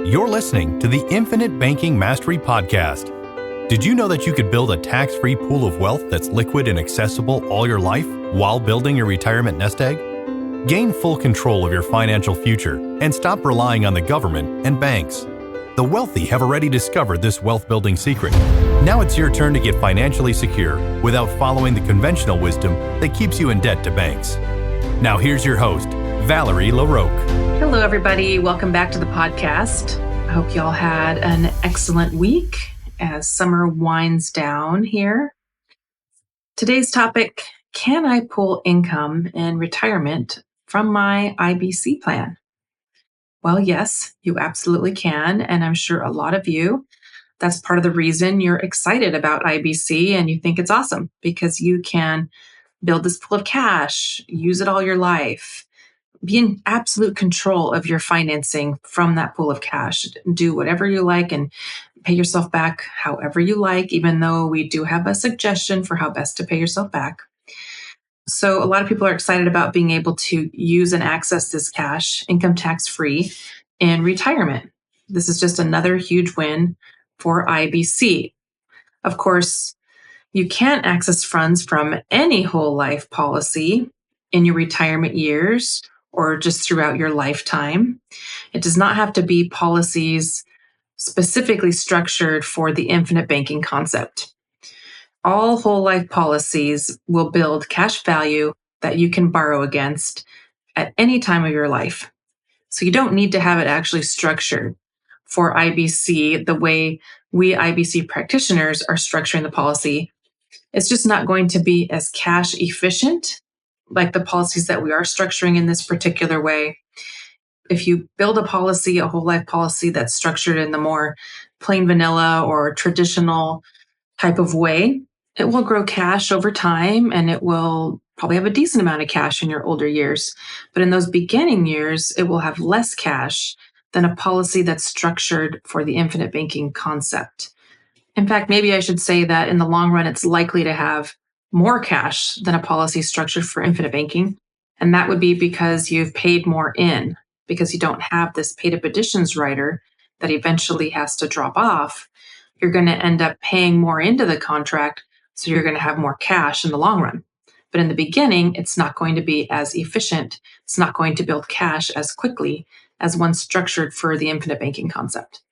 You're listening to the Infinite Banking Mastery Podcast. Did you know that you could build a tax-free pool of wealth that's liquid and accessible all your life while building your retirement nest egg? Gain full control of your financial future and stop relying on the government and banks. The wealthy have already discovered this wealth-building secret. Now it's your turn to get financially secure without following the conventional wisdom that keeps you in debt to banks. Now here's your host, Valerie LaRocque. Hello, everybody. Welcome back to the podcast. I hope y'all had an excellent week as summer winds down here. Today's topic, can I pull income in retirement from my IBC plan? Well, yes, you absolutely can. And I'm sure a lot of you, that's part of the reason you're excited about IBC and you think it's awesome because you can build this pool of cash, use it all your life, be in absolute control of your financing from that pool of cash. Do whatever you like and pay yourself back however you like, even though we do have a suggestion for how best to pay yourself back. So a lot of people are excited about being able to use and access this cash income tax free in retirement. This is just another huge win for IBC. Of course, you can't access funds from any whole life policy in your retirement years or just throughout your lifetime. It does not have to be policies specifically structured for the infinite banking concept. All whole life policies will build cash value that you can borrow against at any time of your life. So you don't need to have it actually structured for IBC the way we IBC practitioners are structuring the policy. It's just not going to be as cash efficient like the policies that we are structuring in this particular way. If you build a policy, a whole life policy that's structured in the more plain vanilla or traditional type of way, it will grow cash over time and it will probably have a decent amount of cash in your older years. But in those beginning years, it will have less cash than a policy that's structured for the infinite banking concept. In fact, maybe I should say that in the long run, it's likely to have more cash than a policy structured for infinite banking. And that would be because you've paid more in, because you don't have this paid-up additions rider that eventually has to drop off. You're going to end up paying more into the contract, so you're going to have more cash in the long run. But in the beginning, it's not going to be as efficient. It's not going to build cash as quickly as one structured for the infinite banking concept.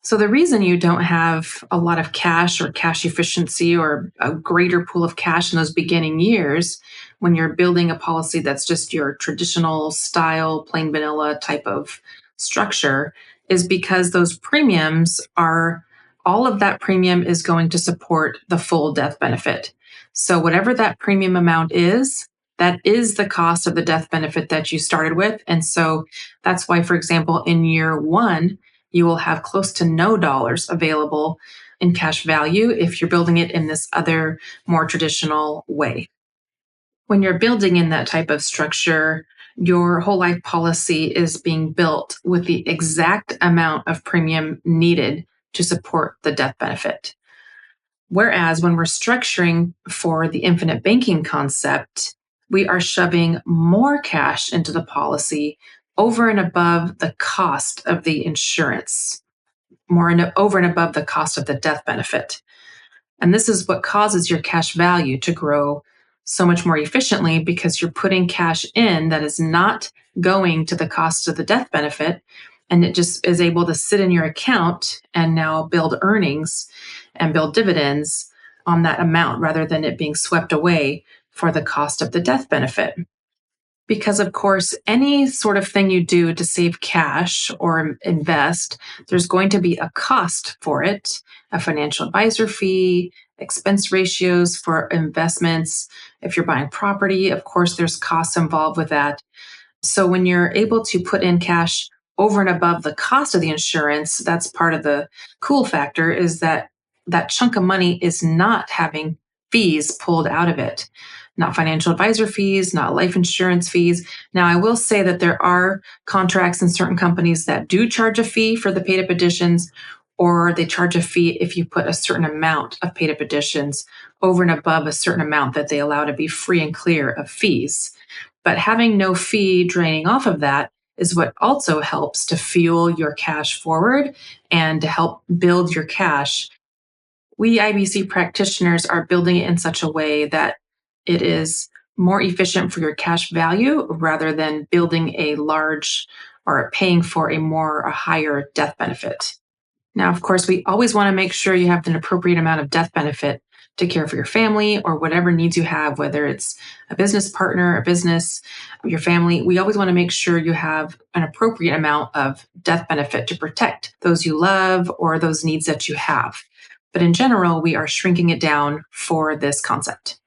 So the reason you don't have a lot of cash or cash efficiency or a greater pool of cash in those beginning years when you're building a policy that's just your traditional style, plain vanilla type of structure is because those premiums are, all of that premium is going to support the full death benefit. So whatever that premium amount is, that is the cost of the death benefit that you started with. And so that's why, for example, in year one, you will have close to no dollars available in cash value if you're building it in this other more traditional way. When you're building in that type of structure, your whole life policy is being built with the exact amount of premium needed to support the death benefit. Whereas when we're structuring for the infinite banking concept, we are shoving more cash into the policy over and above the cost of the insurance, over and above the cost of the death benefit. And this is what causes your cash value to grow so much more efficiently because you're putting cash in that is not going to the cost of the death benefit, and it just is able to sit in your account and now build earnings and build dividends on that amount rather than it being swept away for the cost of the death benefit. Because, of course, any sort of thing you do to save cash or invest, there's going to be a cost for it, a financial advisor fee, expense ratios for investments. If you're buying property, of course, there's costs involved with that. So when you're able to put in cash over and above the cost of the insurance, that's part of the cool factor is that that chunk of money is not having fees pulled out of it. Not financial advisor fees, not life insurance fees. Now, I will say that there are contracts in certain companies that do charge a fee for the paid-up additions, or they charge a fee if you put a certain amount of paid-up additions over and above a certain amount that they allow to be free and clear of fees. But having no fee draining off of that is what also helps to fuel your cash forward and to help build your cash. We IBC practitioners are building it in such a way that it is more efficient for your cash value rather than building a large or paying for a higher death benefit. Now, of course, we always want to make sure you have an appropriate amount of death benefit to care for your family or whatever needs you have, whether it's a business partner, a business, your family. We always want to make sure you have an appropriate amount of death benefit to protect those you love or those needs that you have. But in general, we are shrinking it down for this concept.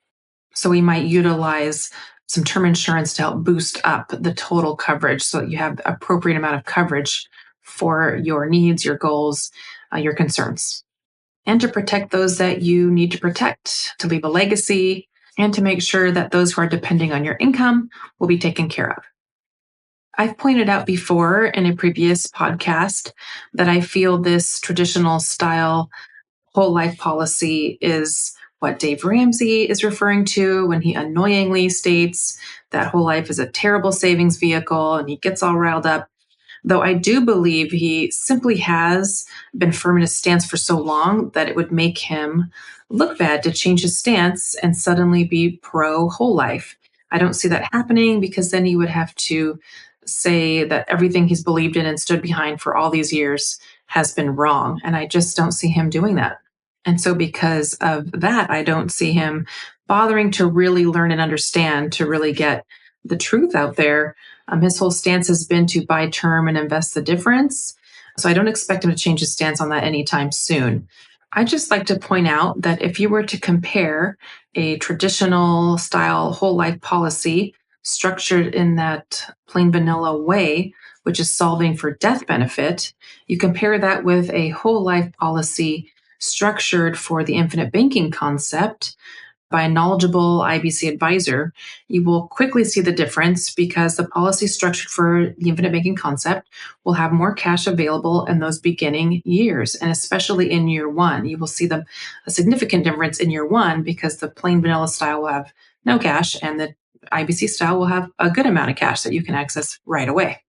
So we might utilize some term insurance to help boost up the total coverage so that you have the appropriate amount of coverage for your needs, your goals, your concerns, and to protect those that you need to protect, to leave a legacy, and to make sure that those who are depending on your income will be taken care of. I've pointed out before in a previous podcast that I feel this traditional style whole life policy is what Dave Ramsey is referring to when he annoyingly states that whole life is a terrible savings vehicle and he gets all riled up. Though I do believe he simply has been firm in his stance for so long that it would make him look bad to change his stance and suddenly be pro whole life. I don't see that happening because then he would have to say that everything he's believed in and stood behind for all these years has been wrong. And I just don't see him doing that. And so because of that, I don't see him bothering to really learn and understand, to really get the truth out there. His whole stance has been to buy term and invest the difference. So I don't expect him to change his stance on that anytime soon. I just like to point out that if you were to compare a traditional style whole life policy structured in that plain vanilla way, which is solving for death benefit, you compare that with a whole life policy structured for the infinite banking concept by a knowledgeable IBC advisor, you will quickly see the difference because the policy structured for the infinite banking concept will have more cash available in those beginning years. And especially in year one, you will see a significant difference in year one because the plain vanilla style will have no cash and the IBC style will have a good amount of cash that you can access right away.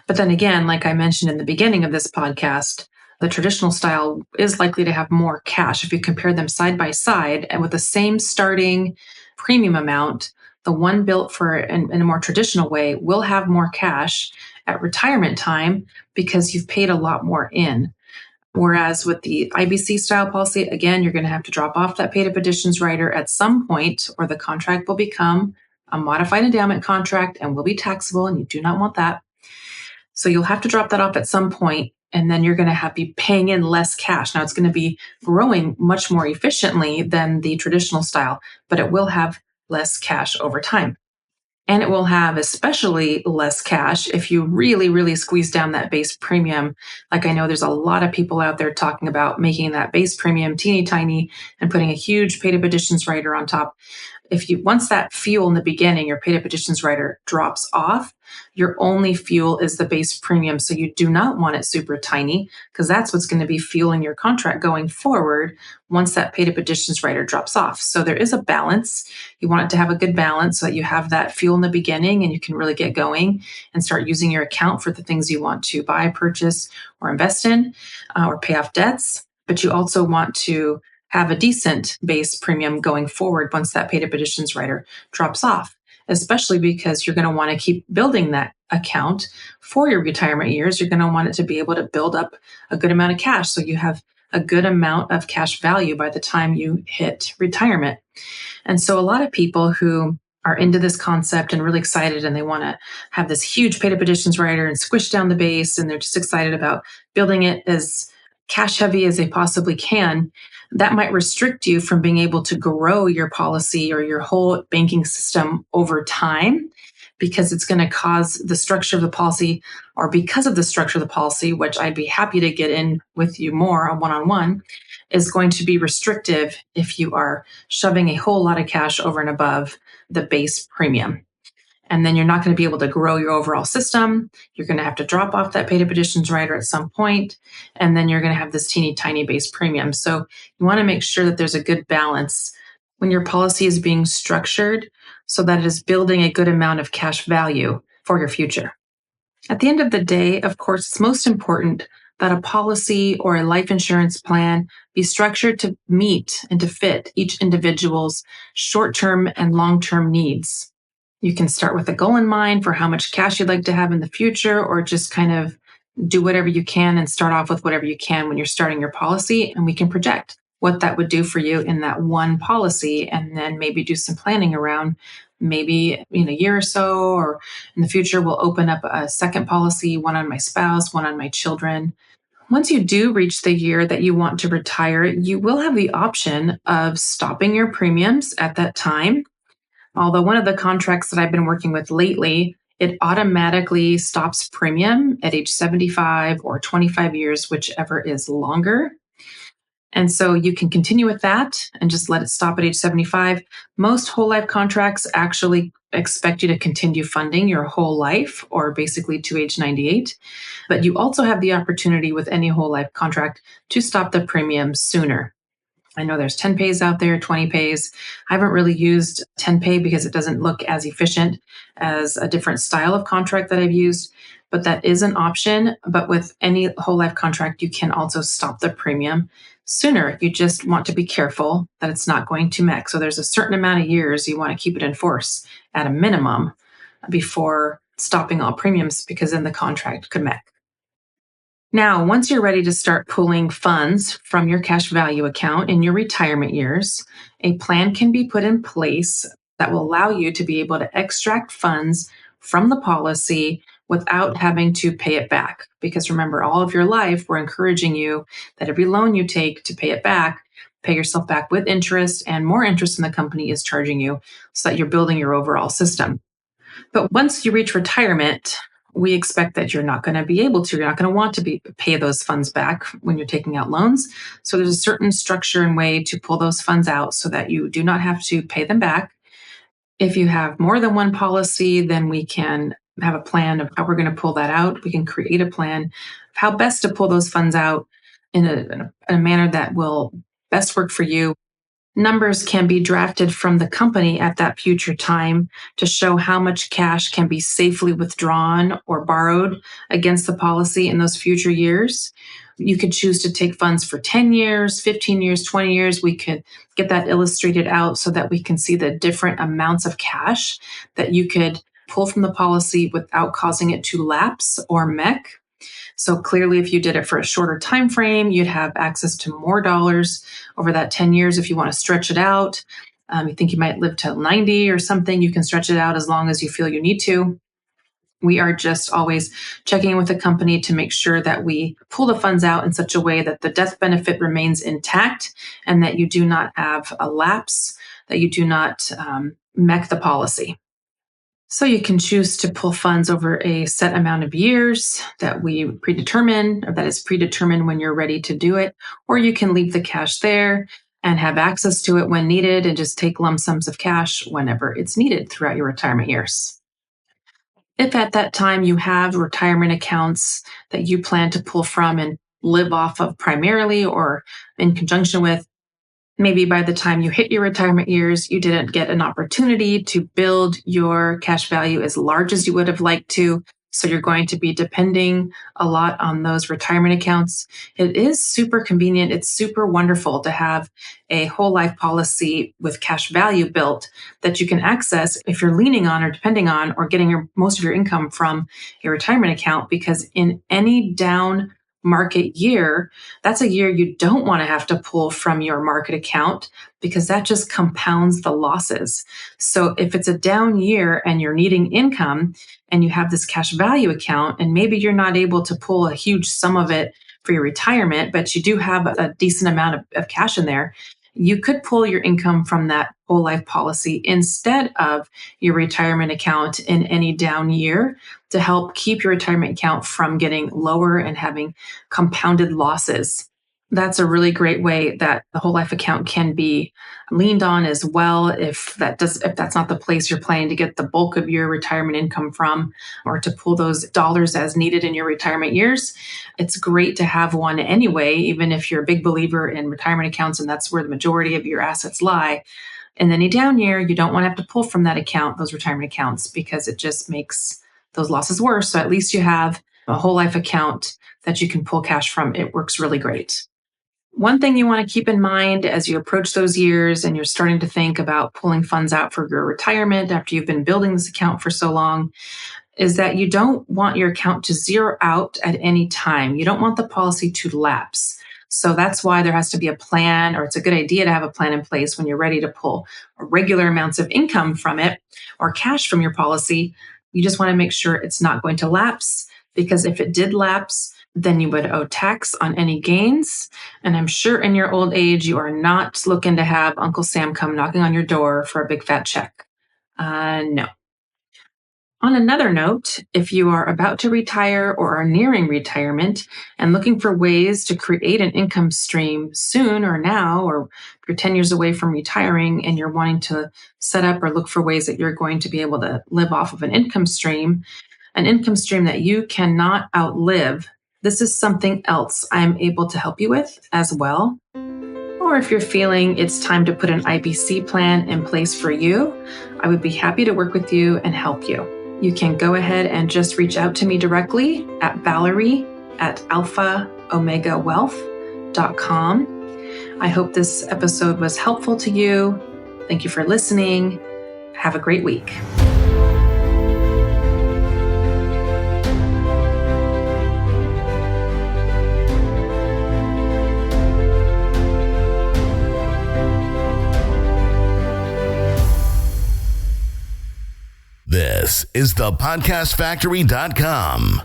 But then again, like I mentioned in the beginning of this podcast, the traditional style is likely to have more cash. If you compare them side by side and with the same starting premium amount, the one built for in a more traditional way will have more cash at retirement time because you've paid a lot more in. Whereas with the IBC style policy, again, you're going to have to drop off that paid up additions rider at some point, or the contract will become a modified endowment contract and will be taxable, and you do not want that. So you'll have to drop that off at some point, and then you're going to be paying in less cash. Now it's going to be growing much more efficiently than the traditional style, but it will have less cash over time. And it will have especially less cash if you really, really squeeze down that base premium. Like I know there's a lot of people out there talking about making that base premium teeny tiny and putting a huge paid up additions rider on top. Once that fuel in the beginning, your paid up additions rider drops off, your only fuel is the base premium. So you do not want it super tiny because that's what's going to be fueling your contract going forward once that paid up additions rider drops off. So there is a balance. You want it to have a good balance so that you have that fuel in the beginning and you can really get going and start using your account for the things you want to buy, purchase, or invest in, or pay off debts. But you also want to have a decent base premium going forward once that paid up additions rider drops off, especially because you're going to want to keep building that account for your retirement years. You're going to want it to be able to build up a good amount of cash so you have a good amount of cash value by the time you hit retirement. And so a lot of people who are into this concept and really excited and they want to have this huge paid up additions rider and squish down the base, and they're just excited about building it as cash heavy as they possibly can, that might restrict you from being able to grow your policy or your whole banking system over time because it's going to cause the structure of the policy, or because of the structure of the policy, which I'd be happy to get in with you more on one-on-one, is going to be restrictive if you are shoving a whole lot of cash over and above the base premium. And then you're not going to be able to grow your overall system. You're going to have to drop off that paid up additions rider at some point, and then you're going to have this teeny tiny base premium. So you want to make sure that there's a good balance when your policy is being structured so that it is building a good amount of cash value for your future. At the end of the day, of course, it's most important that a policy or a life insurance plan be structured to meet and to fit each individual's short-term and long-term needs. You can start with a goal in mind for how much cash you'd like to have in the future, or just kind of do whatever you can and start off with whatever you can when you're starting your policy. And we can project what that would do for you in that one policy, and then maybe do some planning around maybe in a year or so, or in the future, we'll open up a second policy, one on my spouse, one on my children. Once you do reach the year that you want to retire, you will have the option of stopping your premiums at that time. Although one of the contracts that I've been working with lately, it automatically stops premium at age 75 or 25 years, whichever is longer. And so you can continue with that and just let it stop at age 75. Most whole life contracts actually expect you to continue funding your whole life, or basically to age 98. But you also have the opportunity with any whole life contract to stop the premium sooner. I know there's 10 pays out there, 20 pays. I haven't really used 10 pay because it doesn't look as efficient as a different style of contract that I've used, but that is an option. But with any whole life contract, you can also stop the premium sooner. You just want to be careful that it's not going to mech. So there's a certain amount of years you want to keep it in force at a minimum before stopping all premiums, because then the contract could mech. Now, once you're ready to start pulling funds from your cash value account in your retirement years, a plan can be put in place that will allow you to be able to extract funds from the policy without having to pay it back. Because remember, all of your life, we're encouraging you that every loan you take to pay it back, pay yourself back with interest, and more interest than the company is charging you, so that you're building your overall system. But once you reach retirement, we expect that you're not going to be able to, you're not going to want to pay those funds back when you're taking out loans. So there's a certain structure and way to pull those funds out so that you do not have to pay them back. If you have more than one policy, then we can have a plan of how we're going to pull that out. We can create a plan of how best to pull those funds out in a manner that will best work for you. Numbers can be drafted from the company at that future time to show how much cash can be safely withdrawn or borrowed against the policy in those future years. You could choose to take funds for 10 years, 15 years, 20 years. We could get that illustrated out so that we can see the different amounts of cash that you could pull from the policy without causing it to lapse or mech. So clearly, if you did it for a shorter time frame, you'd have access to more dollars over that 10 years. If you want to stretch it out, you think you might live till 90 or something, you can stretch it out as long as you feel you need to. We are just always checking in with the company to make sure that we pull the funds out in such a way that the death benefit remains intact and that you do not have a lapse, that you do not mech the policy. So you can choose to pull funds over a set amount of years that we predetermine, or that is predetermined when you're ready to do it, or you can leave the cash there and have access to it when needed and just take lump sums of cash whenever it's needed throughout your retirement years. If at that time you have retirement accounts that you plan to pull from and live off of primarily or in conjunction with, maybe by the time you hit your retirement years, you didn't get an opportunity to build your cash value as large as you would have liked to. So you're going to be depending a lot on those retirement accounts. It is super convenient. It's super wonderful to have a whole life policy with cash value built that you can access if you're leaning on or depending on or getting most of your income from a retirement account, because in any down market year, that's a year you don't want to have to pull from your market account, because that just compounds the losses. So if it's a down year and you're needing income and you have this cash value account, and maybe you're not able to pull a huge sum of it for your retirement, but you do have a decent amount of cash in there, you could pull your income from that whole life policy instead of your retirement account in any down year to help keep your retirement account from getting lower and having compounded losses. That's a really great way that the whole life account can be leaned on as well, if that's not the place you're planning to get the bulk of your retirement income from, or to pull those dollars as needed in your retirement years. It's great to have one anyway, even if you're a big believer in retirement accounts and that's where the majority of your assets lie. In any down year, you don't want to have to pull from that account, those retirement accounts, because it just makes those losses were. So at least you have a whole life account that you can pull cash from. It works really great. One thing you want to keep in mind as you approach those years and you're starting to think about pulling funds out for your retirement after you've been building this account for so long is that you don't want your account to zero out at any time. You don't want the policy to lapse. So that's why there has to be a plan, or it's a good idea to have a plan in place when you're ready to pull regular amounts of income from it or cash from your policy. You just want to make sure it's not going to lapse, because if it did lapse, then you would owe tax on any gains. And I'm sure in your old age, you are not looking to have Uncle Sam come knocking on your door for a big fat check. No. On another note, if you are about to retire or are nearing retirement and looking for ways to create an income stream soon or now, or if you're 10 years away from retiring and you're wanting to set up or look for ways that you're going to be able to live off of an income stream that you cannot outlive, this is something else I'm able to help you with as well. Or if you're feeling it's time to put an IBC plan in place for you, I would be happy to work with you and help you. You can go ahead and just reach out to me directly at Valerie@alphaomegawealth.com. I hope this episode was helpful to you. Thank you for listening. Have a great week. This is the podcastfactory.com.